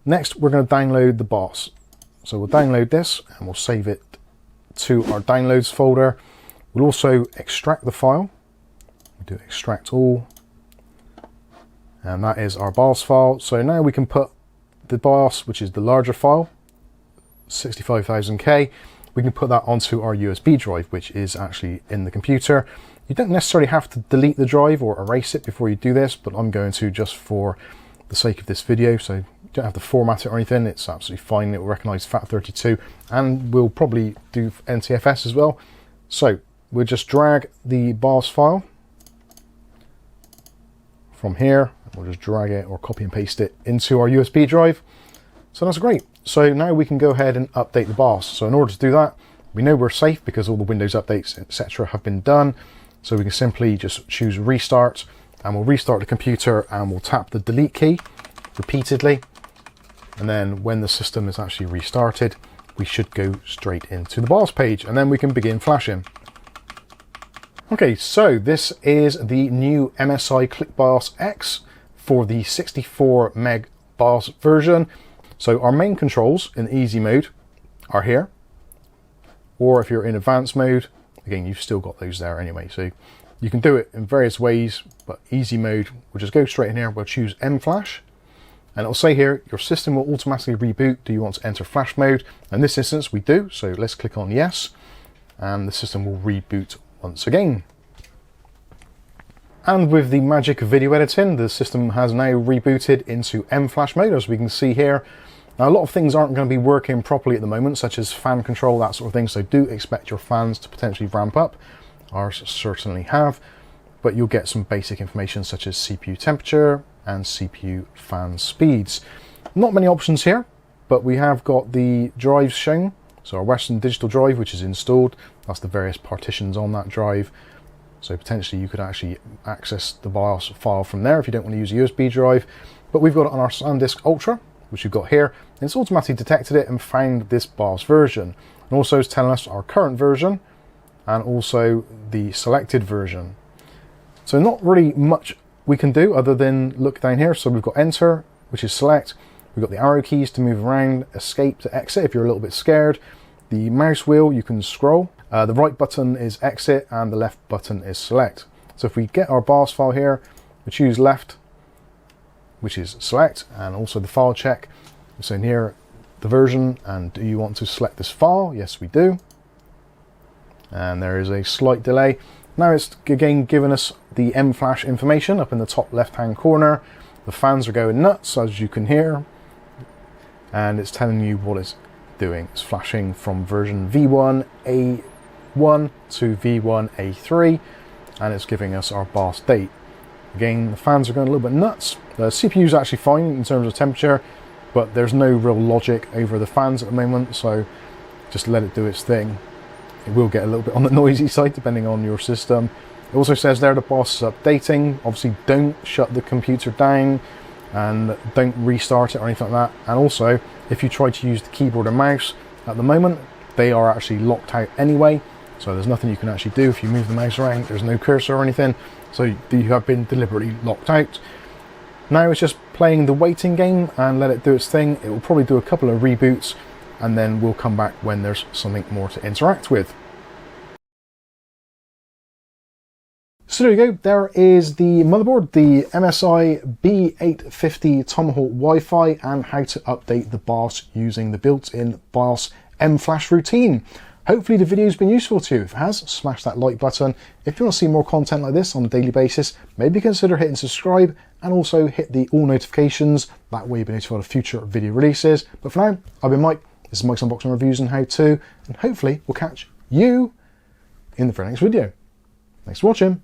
Next, we're going to download the BIOS. So we'll download this and we'll save it to our downloads folder. We'll also extract the file. We do extract all. And that is our BIOS file. So now we can put the BIOS, which is the larger file, 65,000K, we can put that onto our USB drive, which is actually in the computer. You don't necessarily have to delete the drive or erase it before you do this, but I'm going to just for the sake of this video. So you don't have to format it or anything. It's absolutely fine. It will recognize FAT32 and we'll probably do NTFS as well. So we'll just drag the BIOS file from here. We'll just drag it or copy and paste it into our USB drive. So that's great. So now we can go ahead and update the BIOS. So in order to do that, we know we're safe because all the Windows updates, etc. have been done. So we can simply just choose restart and we'll restart the computer and we'll tap the delete key repeatedly. And then when the system is actually restarted, we should go straight into the BIOS page and then we can begin flashing. Okay, so this is the new MSI ClickBIOS X for the 64 meg BIOS version. So our main controls in easy mode are here, or if you're in advanced mode, again, you've still got those there anyway. So you can do it in various ways, but easy mode, we'll just go straight in here. We'll choose M-Flash and it'll say here, your system will automatically reboot. Do you want to enter flash mode? In this instance, we do. So let's click on yes, and the system will reboot once again. And with the magic of video editing, the system has now rebooted into M-Flash mode, as we can see here. Now, a lot of things aren't going to be working properly at the moment, such as fan control, that sort of thing, so do expect your fans to potentially ramp up. Ours certainly have, but you'll get some basic information such as CPU temperature and CPU fan speeds. Not many options here, but we have got the drives shown. So our Western Digital drive, which is installed, that's the various partitions on that drive. So potentially you could actually access the BIOS file from there if you don't want to use a USB drive. But we've got it on our SanDisk Ultra, which we've got here, and it's automatically detected it and found this BIOS version. And also it's telling us our current version and also the selected version. So not really much we can do other than look down here. So we've got enter, which is select. We've got the arrow keys to move around, escape to exit if you're a little bit scared. The mouse wheel, you can scroll. The right button is exit and the left button is select. So if we get our BIOS file here, we choose left, which is select, and also the file check. So in here, the version, and do you want to select this file? Yes, we do. And there is a slight delay. Now it's again giving us the M-Flash information up in the top left-hand corner. The fans are going nuts, as you can hear. And it's telling you what it's doing. It's flashing from version V1A1 to V1A3, and it's giving us our BIOS date. Again, the fans are going a little bit nuts. The CPU is actually fine in terms of temperature, but there's no real logic over the fans at the moment, so just let it do its thing. It will get a little bit on the noisy side depending on your system. It also says there the BIOS is updating. Obviously don't shut the computer down and don't restart it or anything like that. And also, if you try to use the keyboard and mouse at the moment, they are actually locked out anyway. So there's nothing you can actually do if you move the mouse around. There's no cursor or anything. So you have been deliberately locked out. Now it's just playing the waiting game and let it do its thing. It will probably do a couple of reboots and then we'll come back when there's something more to interact with. So there you go, there is the motherboard, the MSI B850 Tomahawk Wi-Fi, and how to update the BIOS using the built-in BIOS M-Flash routine. Hopefully the video's been useful to you. If it has, smash that like button. If you want to see more content like this on a daily basis, maybe consider hitting subscribe and also hit the all notifications. That way you'll be notified of future video releases. But for now, I've been Mike. This is Mike's Unboxing Reviews and How To, and hopefully we'll catch you in the very next video. Thanks for watching.